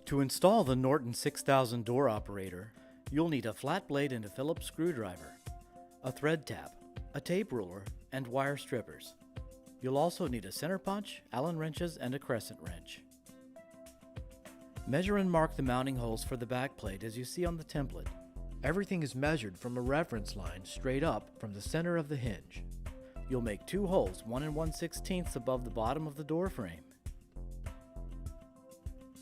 To install the Norton 6000 door operator, you'll need a flat blade and a Phillips screwdriver, a thread tap, a tape ruler, and wire strippers. You'll also need a center punch, Allen wrenches, and a crescent wrench. Measure and mark the mounting holes for the backplate as you see on the template. Everything is measured from a reference line straight up from the center of the hinge. You'll make 2 holes 1 1/16 above the bottom of the door frame.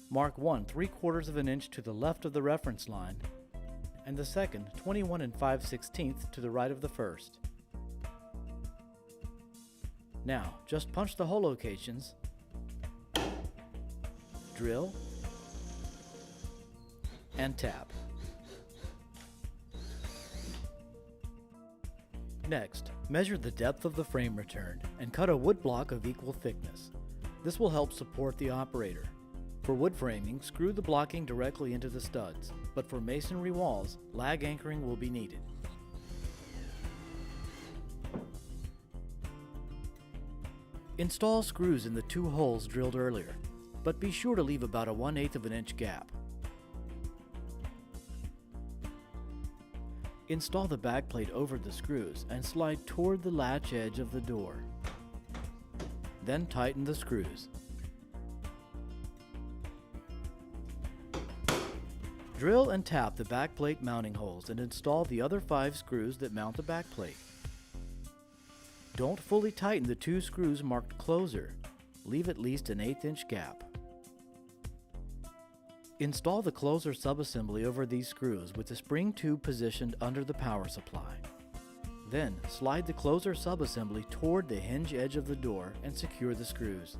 Mark one 3/4 of an inch to the left of the reference line, and the second 21 5/16 to the right of the first. Now, just punch the hole locations, drill, and tap. Next, measure the depth of the frame return and cut a wood block of equal thickness. This will help support the operator. For wood framing, screw the blocking directly into the studs, but for masonry walls, lag anchoring will be needed. Install screws in the 2 holes drilled earlier, but be sure to leave about a 1/8 of an inch gap. Install the backplate over the screws and slide toward the latch edge of the door. Then tighten the screws. Drill and tap the backplate mounting holes and install the other 5 screws that mount the backplate. Don't fully tighten the 2 screws marked closer. Leave at least an 1/8 inch gap. Install the closer subassembly over these screws with the spring tube positioned under the power supply. Then slide the closer subassembly toward the hinge edge of the door and secure the screws.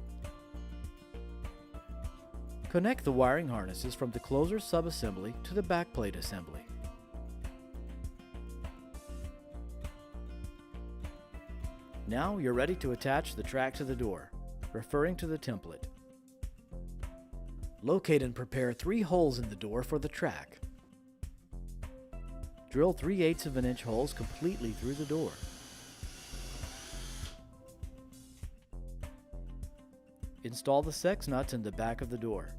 Connect the wiring harnesses from the closer subassembly to the backplate assembly. Now you're ready to attach the track to the door, referring to the template. Locate and prepare 3 holes in the door for the track. Drill 3/8 of an inch holes completely through the door. Install the sex nuts in the back of the door.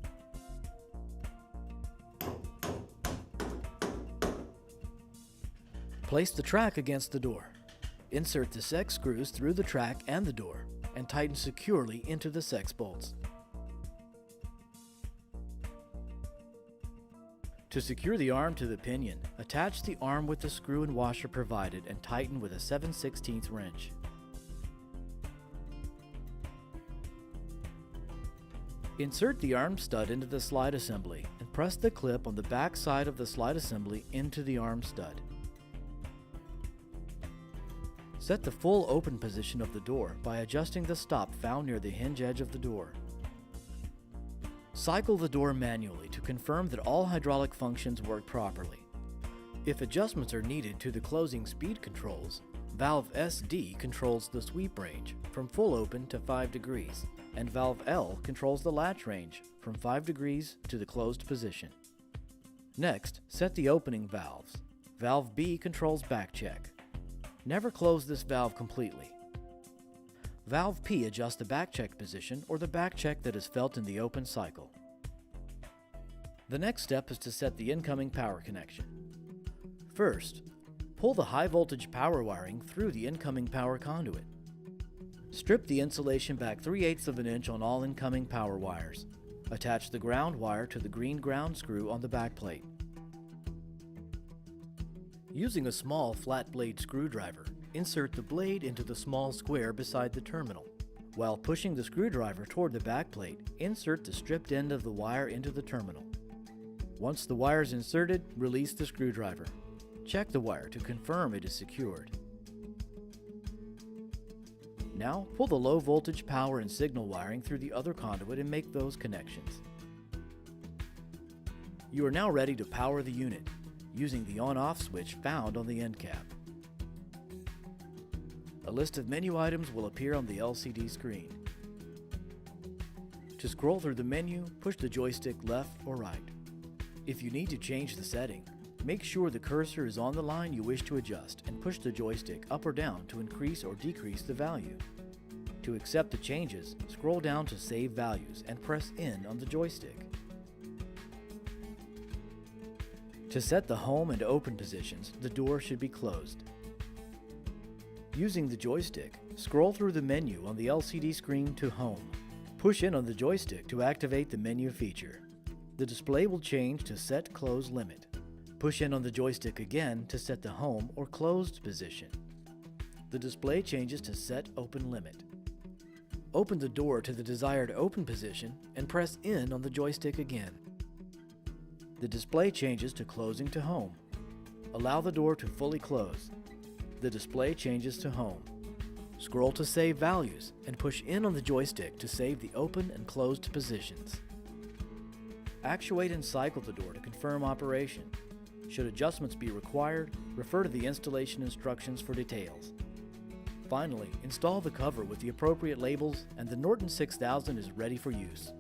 Place the track against the door. Insert the sex screws through the track and the door, and tighten securely into the sex bolts. To secure the arm to the pinion, attach the arm with the screw and washer provided and tighten with a 7/16 wrench. Insert the arm stud into the slide assembly and press the clip on the back side of the slide assembly into the arm stud. Set the full open position of the door by adjusting the stop found near the hinge edge of the door. Cycle the door manually to confirm that all hydraulic functions work properly. If adjustments are needed to the closing speed controls, valve SD controls the sweep range from full open to 5 degrees, and valve L controls the latch range from 5 degrees to the closed position. Next, set the opening valves. Valve B controls back check. Never close this valve completely. Valve P adjusts the back check position or the back check that is felt in the open cycle. The next step is to set the incoming power connection. First, pull the high voltage power wiring through the incoming power conduit. Strip the insulation back 3/8 of an inch on all incoming power wires. Attach the ground wire to the green ground screw on the back plate. Using a small flat blade screwdriver, insert the blade into the small square beside the terminal. While pushing the screwdriver toward the backplate, insert the stripped end of the wire into the terminal. Once the wire is inserted, release the screwdriver. Check the wire to confirm it is secured. Now, pull the low voltage power and signal wiring through the other conduit and make those connections. You are now ready to power the unit, using the on-off switch found on the end cap. A list of menu items will appear on the LCD screen. To scroll through the menu, push the joystick left or right. If you need to change the setting, make sure the cursor is on the line you wish to adjust and push the joystick up or down to increase or decrease the value. To accept the changes, scroll down to Save Values and press N on the joystick. To set the home and open positions, the door should be closed. Using the joystick, scroll through the menu on the LCD screen to Home. Push in on the joystick to activate the menu feature. The display will change to Set Close Limit. Push in on the joystick again to set the home or closed position. The display changes to Set Open Limit. Open the door to the desired open position and press in on the joystick again. The display changes to Closing to Home. Allow the door to fully close. The display changes to Home. Scroll to Save Values and push in on the joystick to save the open and closed positions. Actuate and cycle the door to confirm operation. Should adjustments be required, refer to the installation instructions for details. Finally, install the cover with the appropriate labels and the Norton 6000 is ready for use.